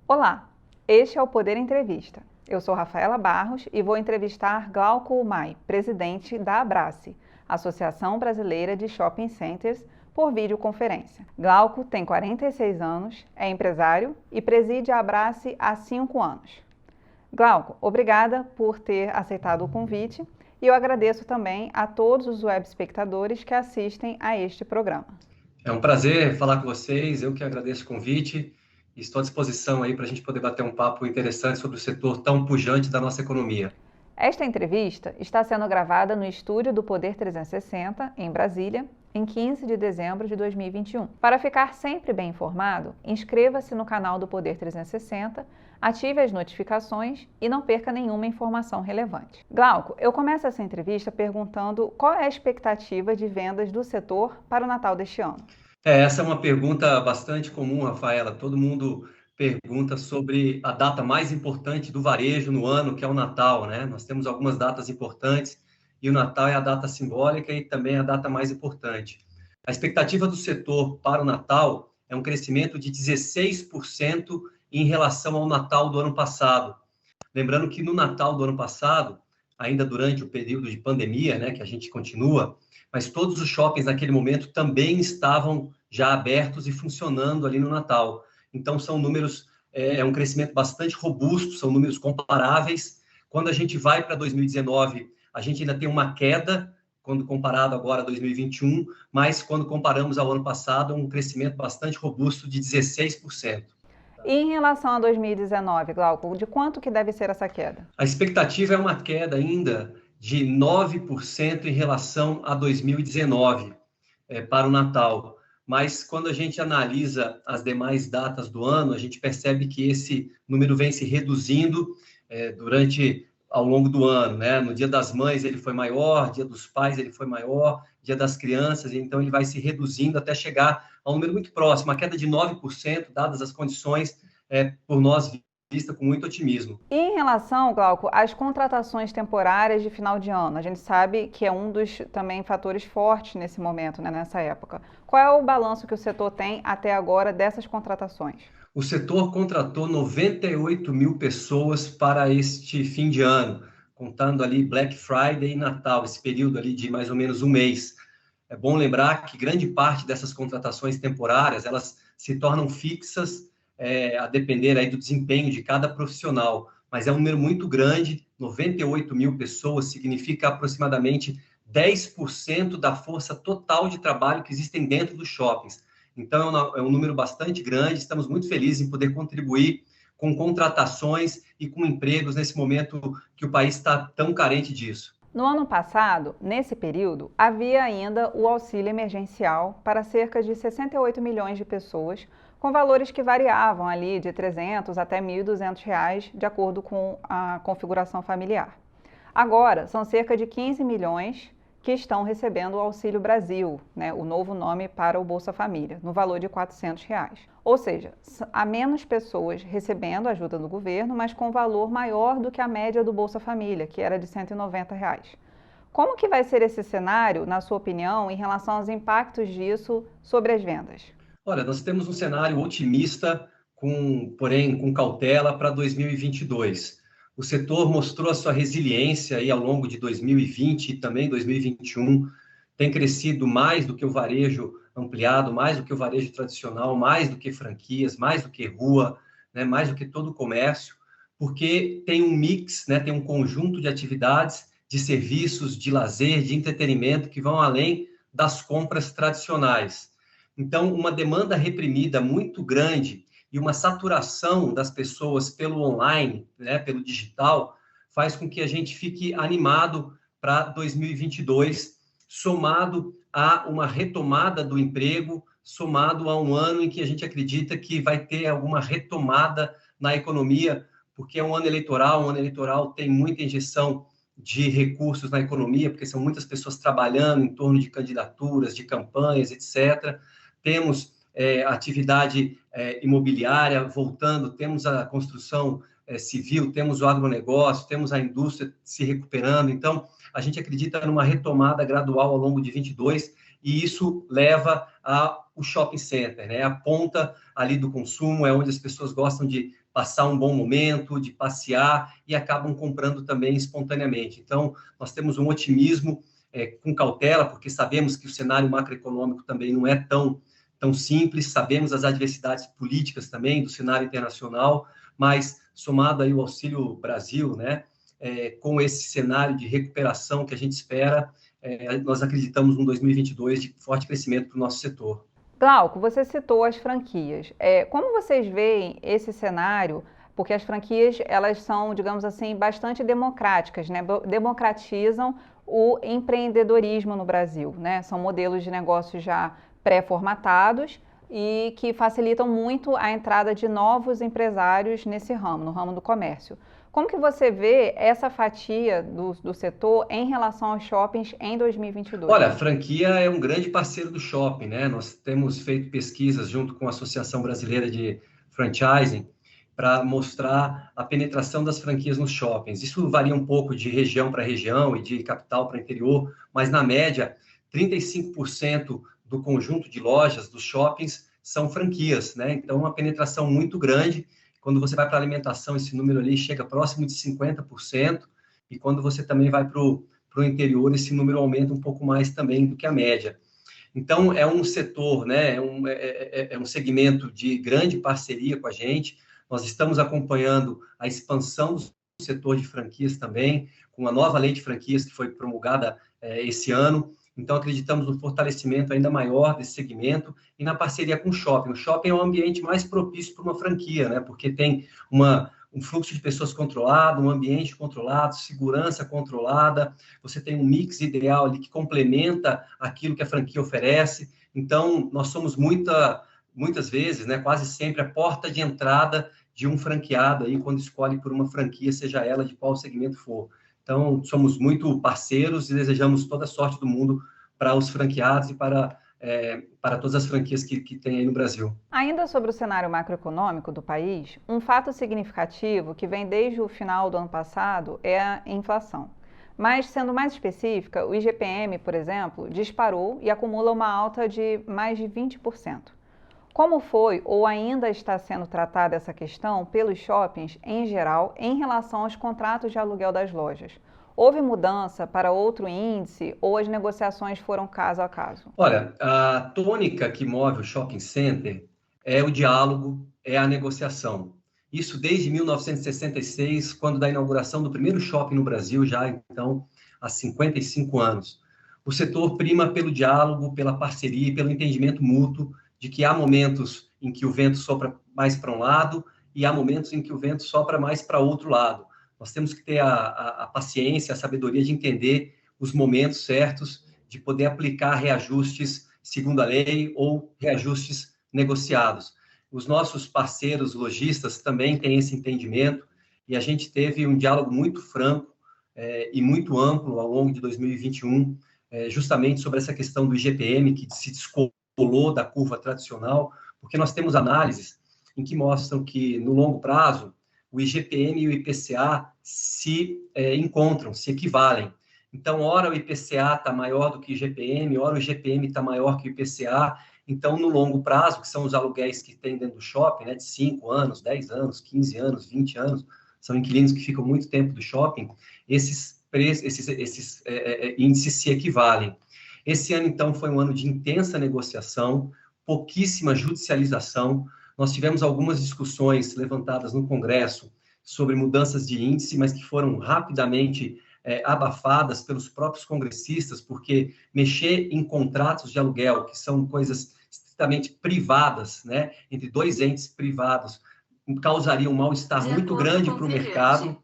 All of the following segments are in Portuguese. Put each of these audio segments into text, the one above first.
Olá, este é o Poder Entrevista. Eu sou Rafaela Barros e vou entrevistar Glauco Umay, presidente da Abrace, Associação Brasileira de Shopping Centers, por videoconferência. Glauco tem 46 anos, é empresário e preside a Abrace há 5 anos. Glauco, obrigada por ter aceitado o convite e eu agradeço também a todos os web espectadores que assistem a este programa. É um prazer falar com vocês, eu que agradeço o convite e estou à disposição aí para a gente poder bater um papo interessante sobre o setor tão pujante da nossa economia. Esta entrevista está sendo gravada no estúdio do Poder 360, em Brasília, em 15 de dezembro de 2021. Para ficar sempre bem informado, inscreva-se no canal do Poder 360, ative as notificações e não perca nenhuma informação relevante. Glauco, eu começo essa entrevista perguntando qual é a expectativa de vendas do setor para o Natal deste ano. Essa é uma pergunta bastante comum, Rafaela. Todo mundo pergunta sobre a data mais importante do varejo no ano, que é o Natal, né? Nós temos algumas datas importantes e o Natal é a data simbólica e também a data mais importante. A expectativa do setor para o Natal é um crescimento de 16% em relação ao Natal do ano passado. Lembrando que no Natal do ano passado, ainda durante o período de pandemia, né, que a gente continua, mas todos os shoppings naquele momento também estavam já abertos e funcionando ali no Natal. Então, são números, é um crescimento bastante robusto, são números comparáveis. Quando a gente vai para 2019, a gente ainda tem uma queda, quando comparado agora a 2021, mas quando comparamos ao ano passado, um crescimento bastante robusto de 16%. E em relação a 2019, Glauco, de quanto que deve ser essa queda? A expectativa é uma queda ainda de 9% em relação a 2019 para o Natal. Mas quando a gente analisa as demais datas do ano, a gente percebe que esse número vem se reduzindo ao longo do ano, né? No Dia das Mães ele foi maior, Dia dos Pais ele foi maior, Dia das Crianças, então ele vai se reduzindo até chegar a um número muito próximo, a queda de 9%, dadas as condições, por nós vista com muito otimismo. E em relação, Glauco, às contratações temporárias de final de ano, a gente sabe que é um dos também fatores fortes nesse momento, né, nessa época. Qual é o balanço que o setor tem até agora dessas contratações? O setor contratou 98 mil pessoas para este fim de ano, contando ali Black Friday e Natal, esse período ali de mais ou menos um mês. É bom lembrar que grande parte dessas contratações temporárias, elas se tornam fixas, a depender aí do desempenho de cada profissional, mas é um número muito grande, 98 mil pessoas significa aproximadamente 10% da força total de trabalho que existem dentro dos shoppings. Então, é um número bastante grande, estamos muito felizes em poder contribuir com contratações e com empregos nesse momento que o país está tão carente disso. No ano passado, nesse período, havia ainda o auxílio emergencial para cerca de 68 milhões de pessoas, com valores que variavam ali de R$ 300 até R$ 1.200, de acordo com a configuração familiar. Agora, são cerca de 15 milhões que estão recebendo o Auxílio Brasil, né, o novo nome para o Bolsa Família, no valor de R$ 400. Ou seja, há menos pessoas recebendo ajuda do governo, mas com valor maior do que a média do Bolsa Família, que era de R$ 190. Como que vai ser esse cenário, na sua opinião, em relação aos impactos disso sobre as vendas? Olha, nós temos um cenário otimista, porém com cautela para 2022. O setor mostrou a sua resiliência aí ao longo de 2020 e também 2021, tem crescido mais do que o varejo ampliado, mais do que o varejo tradicional, mais do que franquias, mais do que rua, né, mais do que todo o comércio, porque tem um mix, né, tem um conjunto de atividades, de serviços, de lazer, de entretenimento que vão além das compras tradicionais. Então, uma demanda reprimida muito grande e uma saturação das pessoas pelo online, né, pelo digital, faz com que a gente fique animado para 2022, somado a uma retomada do emprego, somado a um ano em que a gente acredita que vai ter alguma retomada na economia, porque é um ano eleitoral tem muita injeção de recursos na economia, porque são muitas pessoas trabalhando em torno de candidaturas, de campanhas, etc. Temos atividade imobiliária voltando, temos a construção civil, temos o agronegócio, temos a indústria se recuperando. Então, a gente acredita numa retomada gradual ao longo de 22 e isso leva ao shopping center, né? A ponta ali do consumo, é onde as pessoas gostam de passar um bom momento, de passear, e acabam comprando também espontaneamente. Então, nós temos um otimismo com cautela, porque sabemos que o cenário macroeconômico também não é tão simples, sabemos as adversidades políticas também do cenário internacional, mas somado aí o Auxílio Brasil, né, com esse cenário de recuperação que a gente espera, nós acreditamos no 2022 de forte crescimento para o nosso setor. Glauco, você citou as franquias. Como vocês veem esse cenário? Porque as franquias, elas são, digamos assim, bastante democráticas, né? Democratizam o empreendedorismo no Brasil, né? São modelos de negócios já pré-formatados e que facilitam muito a entrada de novos empresários nesse ramo, no ramo do comércio. Como que você vê essa fatia do setor em relação aos shoppings em 2022? Olha, a franquia é um grande parceiro do shopping, né? Nós temos feito pesquisas junto com a Associação Brasileira de Franchising para mostrar a penetração das franquias nos shoppings. Isso varia um pouco de região para região e de capital para interior, mas na média, 35% do conjunto de lojas dos shoppings são franquias, né? Então, uma penetração muito grande. Quando você vai para a alimentação, esse número ali chega próximo de 50%, e quando você também vai para o interior, esse número aumenta um pouco mais também do que a média. Então, é um setor, né? É um segmento de grande parceria com a gente. Nós estamos acompanhando a expansão do setor de franquias também, com a nova lei de franquias que foi promulgada esse ano. Então, acreditamos no fortalecimento ainda maior desse segmento e na parceria com o shopping. O shopping é o ambiente mais propício para uma franquia, né? Porque tem um fluxo de pessoas controlado, um ambiente controlado, segurança controlada, você tem um mix ideal ali que complementa aquilo que a franquia oferece. Então, nós somos muitas vezes, né, quase sempre, a porta de entrada de um franqueado aí, quando escolhe por uma franquia, seja ela de qual segmento for. Então, somos muito parceiros e desejamos toda a sorte do mundo para os franqueados e para todas as franquias que tem aí no Brasil. Ainda sobre o cenário macroeconômico do país, um fato significativo que vem desde o final do ano passado é a inflação. Mas, sendo mais específica, o IGPM, por exemplo, disparou e acumula uma alta de mais de 20%. Como foi ou ainda está sendo tratada essa questão pelos shoppings em geral em relação aos contratos de aluguel das lojas? Houve mudança para outro índice ou as negociações foram caso a caso? Olha, a tônica que move o shopping center é o diálogo, é a negociação. Isso desde 1966, quando da inauguração do primeiro shopping no Brasil, já então há 55 anos. O setor prima pelo diálogo, pela parceria e pelo entendimento mútuo de que há momentos em que o vento sopra mais para um lado e há momentos em que o vento sopra mais para outro lado. Nós temos que ter a paciência, a sabedoria de entender os momentos certos, de poder aplicar reajustes segundo a lei ou reajustes negociados. Os nossos parceiros lojistas também têm esse entendimento e a gente teve um diálogo muito franco e muito amplo ao longo de 2021, justamente sobre essa questão do IGPM, que se descolou da curva tradicional, porque nós temos análises em que mostram que, no longo prazo, o IGPM e o IPCA se encontram, se equivalem. Então, ora o IPCA está maior do que o IGPM, ora o IGPM está maior que o IPCA. Então, no longo prazo, que são os aluguéis que tem dentro do shopping, né, de 5 anos, 10 anos, 15 anos, 20 anos, são inquilinos que ficam muito tempo do shopping, esses índices se equivalem. Esse ano, então, foi um ano de intensa negociação, pouquíssima judicialização. Nós tivemos algumas discussões levantadas no Congresso sobre mudanças de índice, mas que foram rapidamente abafadas pelos próprios congressistas, porque mexer em contratos de aluguel, que são coisas estritamente privadas, né, entre dois entes privados, causaria um mal-estar muito grande para o mercado,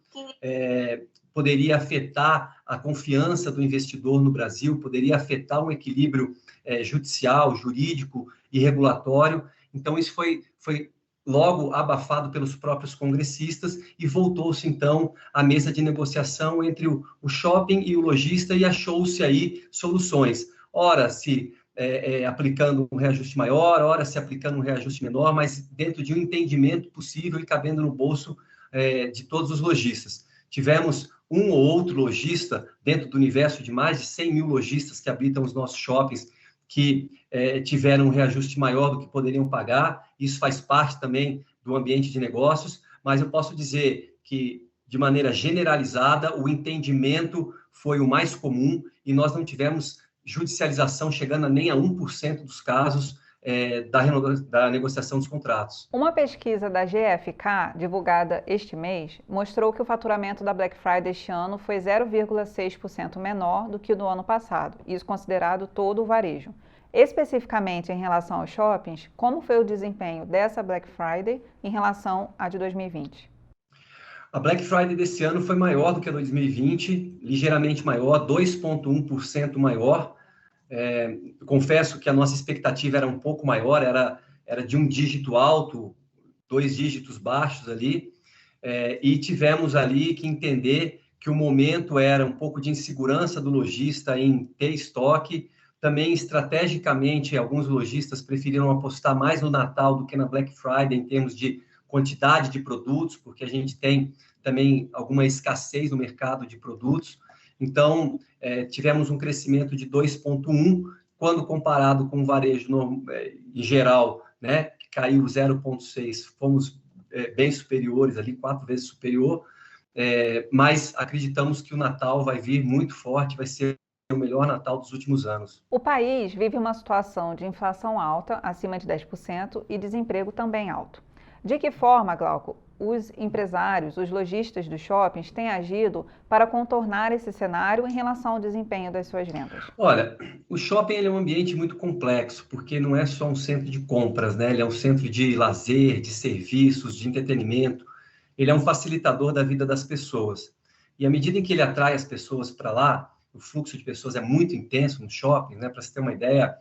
poderia afetar a confiança do investidor no Brasil, poderia afetar um equilíbrio judicial, jurídico e regulatório. Então, isso foi logo abafado pelos próprios congressistas e voltou-se, então, à mesa de negociação entre o shopping e o lojista e achou-se aí soluções. Ora, se aplicando um reajuste maior, ora se aplicando um reajuste menor, mas dentro de um entendimento possível e cabendo no bolso de todos os lojistas. Tivemos um ou outro lojista, dentro do universo de mais de 100 mil lojistas que habitam os nossos shoppings, que tiveram um reajuste maior do que poderiam pagar. Isso faz parte também do ambiente de negócios, mas eu posso dizer que, de maneira generalizada, o entendimento foi o mais comum e nós não tivemos judicialização chegando nem a 1% dos casos da negociação dos contratos. Uma pesquisa da GfK, divulgada este mês, mostrou que o faturamento da Black Friday este ano foi 0,6% menor do que o do ano passado, isso considerado todo o varejo. Especificamente em relação aos shoppings, como foi o desempenho dessa Black Friday em relação à de 2020? A Black Friday desse ano foi maior do que a 2020, ligeiramente maior, 2,1% maior. Confesso que a nossa expectativa era um pouco maior, era de um dígito alto, 2 dígitos baixos ali, e tivemos ali que entender que o momento era um pouco de insegurança do lojista em ter estoque. Também, estrategicamente, alguns lojistas preferiram apostar mais no Natal do que na Black Friday em termos de quantidade de produtos, porque a gente tem também alguma escassez no mercado de produtos. Então, tivemos um crescimento de 2,1%, quando comparado com o varejo em geral, né, que caiu 0,6%, fomos bem superiores ali, 4 vezes superior, mas acreditamos que o Natal vai vir muito forte, vai ser o melhor Natal dos últimos anos. O país vive uma situação de inflação alta, acima de 10%, e desemprego também alto. De que forma, Glauco, os empresários, os lojistas dos shoppings têm agido para contornar esse cenário em relação ao desempenho das suas vendas? Olha, o shopping ele é um ambiente muito complexo, porque não é só um centro de compras, né? Ele é um centro de lazer, de serviços, de entretenimento. Ele é um facilitador da vida das pessoas. E à medida em que ele atrai as pessoas para lá, o fluxo de pessoas é muito intenso no shopping, né? Para você ter uma ideia,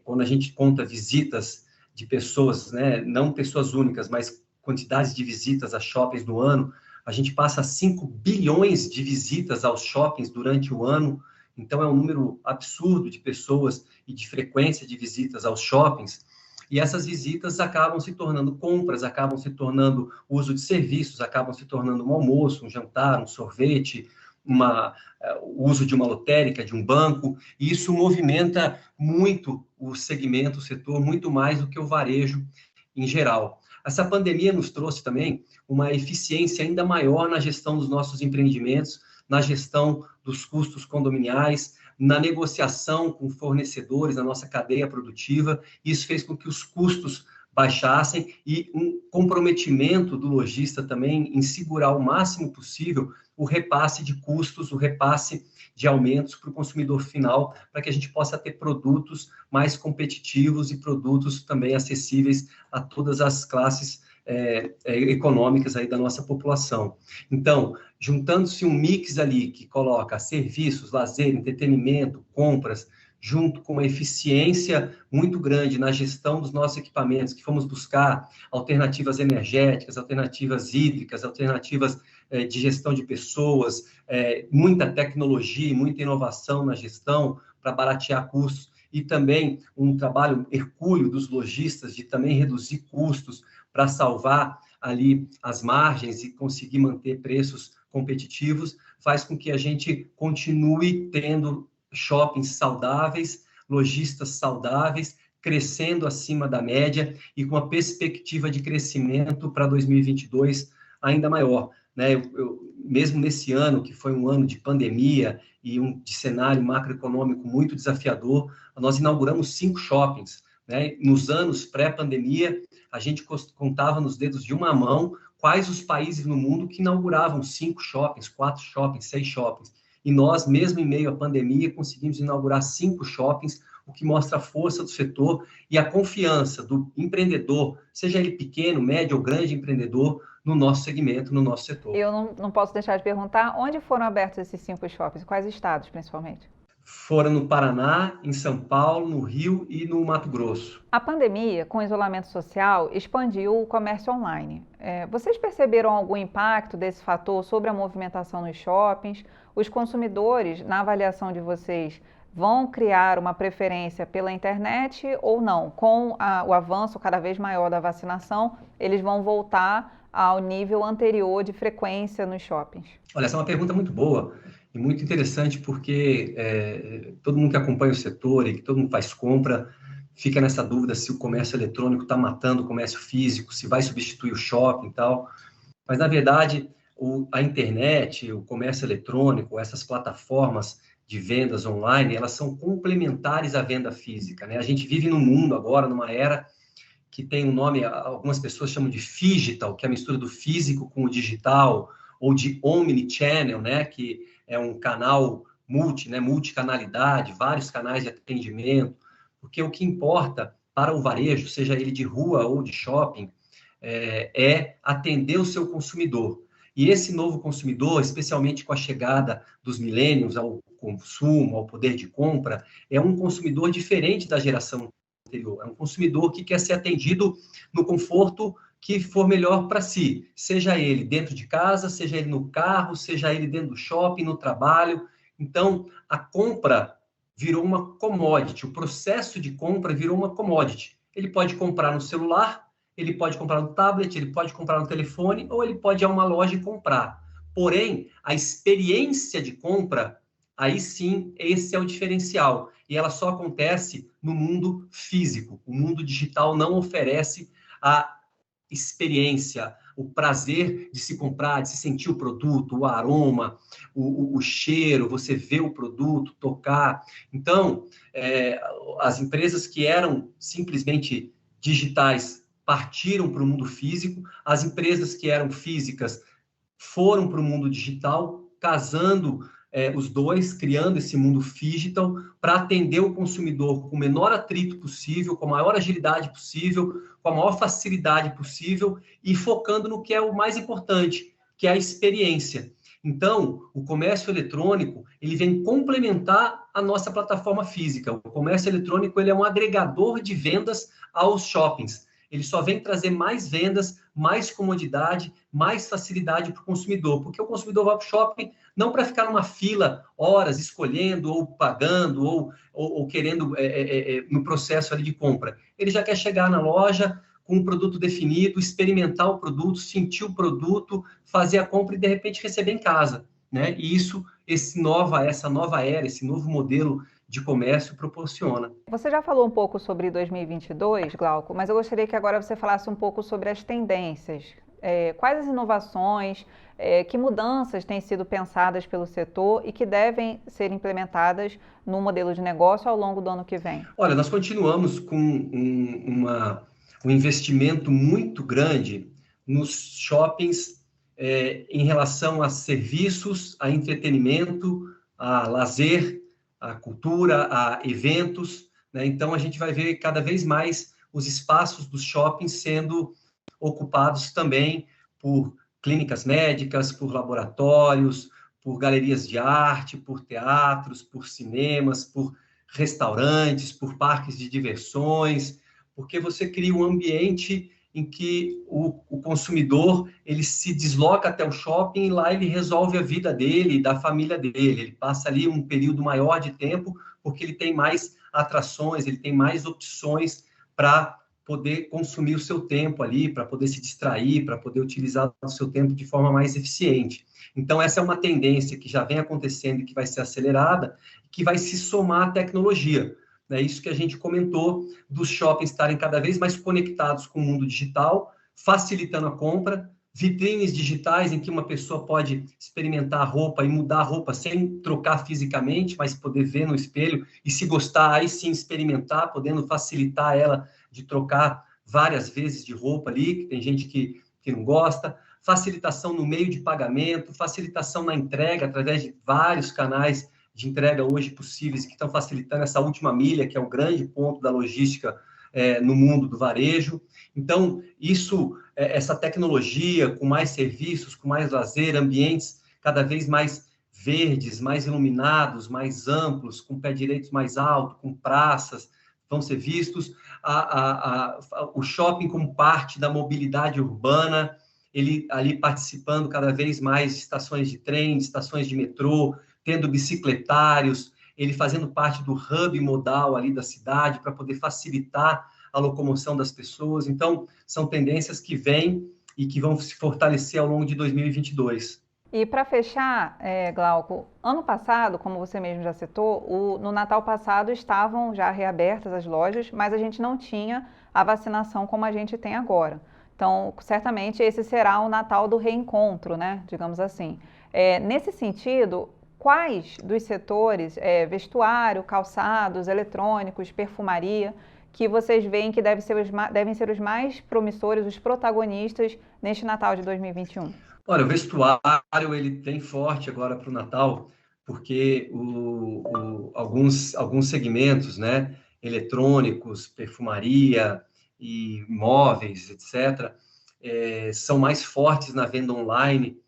quando a gente conta visitas de pessoas, né? Não pessoas únicas, mas quantidades de visitas a shoppings no ano, a gente passa 5 bilhões de visitas aos shoppings durante o ano, então é um número absurdo de pessoas e de frequência de visitas aos shoppings, e essas visitas acabam se tornando compras, acabam se tornando uso de serviços, acabam se tornando um almoço, um jantar, um sorvete, o uso de uma lotérica, de um banco, e isso movimenta muito o segmento, o setor, muito mais do que o varejo em geral. Essa pandemia nos trouxe também uma eficiência ainda maior na gestão dos nossos empreendimentos, na gestão dos custos condominiais, na negociação com fornecedores, na nossa cadeia produtiva. Isso fez com que os custos baixassem e um comprometimento do lojista também em segurar o máximo possível o repasse de custos, o repasse de aumentos para o consumidor final, para que a gente possa ter produtos mais competitivos e produtos também acessíveis a todas as classes econômicas aí da nossa população. Então, juntando-se um mix ali que coloca serviços, lazer, entretenimento, compras, junto com uma eficiência muito grande na gestão dos nossos equipamentos, que fomos buscar alternativas energéticas, alternativas hídricas, alternativas de gestão de pessoas, muita tecnologia e muita inovação na gestão para baratear custos, e também um trabalho hercúleo dos lojistas de também reduzir custos para salvar ali as margens e conseguir manter preços competitivos, faz com que a gente continue tendo shoppings saudáveis, lojistas saudáveis, crescendo acima da média e com uma perspectiva de crescimento para 2022 ainda maior. Né? Mesmo nesse ano, que foi um ano de pandemia e de cenário macroeconômico muito desafiador, nós inauguramos 5 shoppings. Né? Nos anos pré-pandemia, a gente contava nos dedos de uma mão quais os países no mundo que inauguravam 5 shoppings, 4 shoppings, 6 shoppings. E nós, mesmo em meio à pandemia, conseguimos inaugurar 5 shoppings, o que mostra a força do setor e a confiança do empreendedor, seja ele pequeno, médio ou grande empreendedor, no nosso segmento, no nosso setor. Eu não posso deixar de perguntar, onde foram abertos esses 5 shoppings? Quais estados, principalmente? Foram no Paraná, em São Paulo, no Rio e no Mato Grosso. A pandemia, com o isolamento social, expandiu o comércio online. Vocês perceberam algum impacto desse fator sobre a movimentação nos shoppings? Os consumidores, na avaliação de vocês, vão criar uma preferência pela internet ou não? Com o avanço cada vez maior da vacinação, eles vão voltar ao nível anterior de frequência nos shoppings? Olha, essa é uma pergunta muito boa e muito interessante, porque todo mundo que acompanha o setor e que todo mundo faz compra fica nessa dúvida se o comércio eletrônico está matando o comércio físico, se vai substituir o shopping e tal. Mas, na verdade, a internet, o comércio eletrônico, essas plataformas de vendas online, elas são complementares à venda física, né? A gente vive num mundo agora, numa era que tem um nome, algumas pessoas chamam de phygital, que é a mistura do físico com o digital, ou de omnichannel, né? Que é um canal multicanalidade, vários canais de atendimento, porque o que importa para o varejo, seja ele de rua ou de shopping, é atender o seu consumidor. E esse novo consumidor, especialmente com a chegada dos millennials ao consumo, ao poder de compra, é um consumidor diferente da geração anterior. É um consumidor que quer ser atendido no conforto que for melhor para si, seja ele dentro de casa, seja ele no carro, seja ele dentro do shopping, no trabalho. Então, a compra virou uma commodity, o processo de compra virou uma commodity. Ele pode comprar no celular, ele pode comprar no tablet, ele pode comprar no telefone, ou ele pode ir a uma loja e comprar. Porém, a experiência de compra, aí sim, esse é o diferencial. E ela só acontece no mundo físico. O mundo digital não oferece a experiência, o prazer de se comprar, de se sentir o produto, o aroma, o cheiro, você ver o produto, tocar. Então, as empresas que eram simplesmente digitais partiram para o mundo físico, as empresas que eram físicas foram para o mundo digital, casando os dois, criando esse mundo digital para atender o consumidor com o menor atrito possível, com a maior agilidade possível, com a maior facilidade possível e focando no que é o mais importante, que é a experiência. Então, o comércio eletrônico, ele vem complementar a nossa plataforma física. O comércio eletrônico, ele é um agregador de vendas aos shoppings. Ele só vem trazer mais vendas, mais comodidade, mais facilidade para o consumidor, porque o consumidor vai para o shopping não para ficar numa fila horas escolhendo ou pagando ou querendo no processo ali de compra. Ele já quer chegar na loja com um produto definido, experimentar o produto, sentir o produto, fazer a compra e de repente receber em casa, né? E isso, essa nova era, esse novo modelo de comércio proporciona. Você já falou um pouco sobre 2022, Glauco, mas eu gostaria que agora você falasse um pouco sobre as tendências. Quais as inovações, que mudanças têm sido pensadas pelo setor e que devem ser implementadas no modelo de negócio ao longo do ano que vem? Olha, nós continuamos com um investimento muito grande nos shoppings em relação a serviços, a entretenimento, a lazer, a cultura, a eventos, né? Então, a gente vai ver cada vez mais os espaços dos shoppings sendo ocupados também por clínicas médicas, por laboratórios, por galerias de arte, por teatros, por cinemas, por restaurantes, por parques de diversões, porque você cria um ambiente em que o consumidor ele se desloca até o shopping e lá ele resolve a vida dele e da família dele. Ele passa ali um período maior de tempo porque ele tem mais atrações, ele tem mais opções para poder consumir o seu tempo ali, para poder se distrair, para poder utilizar o seu tempo de forma mais eficiente. Então, essa é uma tendência que já vem acontecendo e que vai ser acelerada, que vai se somar à tecnologia. É isso que a gente comentou, dos shoppings estarem cada vez mais conectados com o mundo digital, facilitando a compra, vitrines digitais em que uma pessoa pode experimentar a roupa e mudar a roupa sem trocar fisicamente, mas poder ver no espelho e, se gostar, aí sim experimentar, podendo facilitar ela de trocar várias vezes de roupa ali, que tem gente que não gosta, facilitação no meio de pagamento, facilitação na entrega através de vários canais de entrega hoje possíveis que estão facilitando essa última milha, que é o grande ponto da logística no mundo do varejo. Então, essa tecnologia com mais serviços, com mais lazer, ambientes cada vez mais verdes, mais iluminados, mais amplos, com pé direitos mais alto, com praças, vão ser vistos. O shopping como parte da mobilidade urbana, ele ali participando cada vez mais de estações de trem, de estações de metrô, tendo bicicletários, ele fazendo parte do hub modal ali da cidade para poder facilitar a locomoção das pessoas. Então, são tendências que vêm e que vão se fortalecer ao longo de 2022. E para fechar, Glauco, ano passado, como você mesmo já citou, no Natal passado estavam já reabertas as lojas, mas a gente não tinha a vacinação como a gente tem agora. Então, certamente esse será o Natal do reencontro, né? Digamos assim. Nesse sentido, quais dos setores, vestuário, calçados, eletrônicos, perfumaria, que vocês veem que devem ser os mais promissores, os protagonistas neste Natal de 2021? Olha, o vestuário ele tem forte agora para o Natal, porque alguns segmentos, né, eletrônicos, perfumaria e móveis, etc., são mais fortes na venda online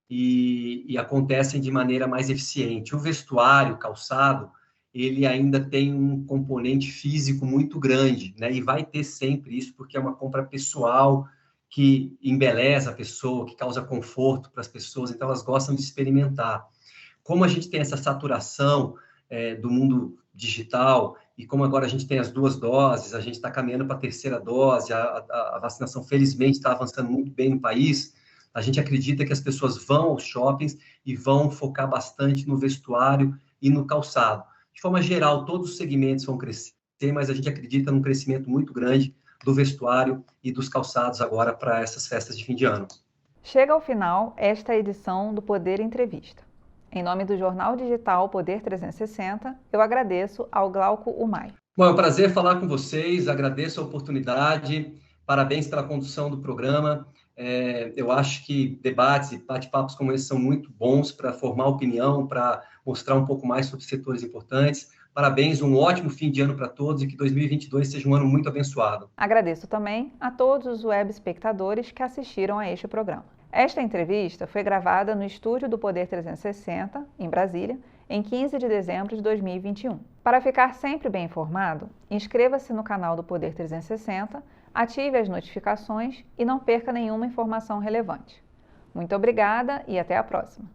e acontecem de maneira mais eficiente. O vestuário, calçado, ele ainda tem um componente físico muito grande, né? E vai ter sempre isso, porque é uma compra pessoal que embeleza a pessoa, que causa conforto para as pessoas, então elas gostam de experimentar. Como a gente tem essa saturação do mundo digital, e como agora a gente tem as 2 doses, a gente está caminhando para a 3ª dose, a vacinação felizmente está avançando muito bem no país, a gente acredita que as pessoas vão aos shoppings e vão focar bastante no vestuário e no calçado. De forma geral, todos os segmentos vão crescer, mas a gente acredita num crescimento muito grande do vestuário e dos calçados agora para essas festas de fim de ano. Chega ao final esta edição do Poder Entrevista. Em nome do jornal digital Poder 360, eu agradeço ao Glauco Umay. Bom, é um prazer falar com vocês, agradeço a oportunidade, parabéns pela condução do programa. Eu acho que debates e bate-papos como esse são muito bons para formar opinião, para mostrar um pouco mais sobre setores importantes. Parabéns, um ótimo fim de ano para todos e que 2022 seja um ano muito abençoado. Agradeço também a todos os web espectadores que assistiram a este programa. Esta entrevista foi gravada no estúdio do Poder 360, em Brasília, em 15 de dezembro de 2021. Para ficar sempre bem informado, inscreva-se no canal do Poder 360, ative as notificações e não perca nenhuma informação relevante. Muito obrigada e até a próxima!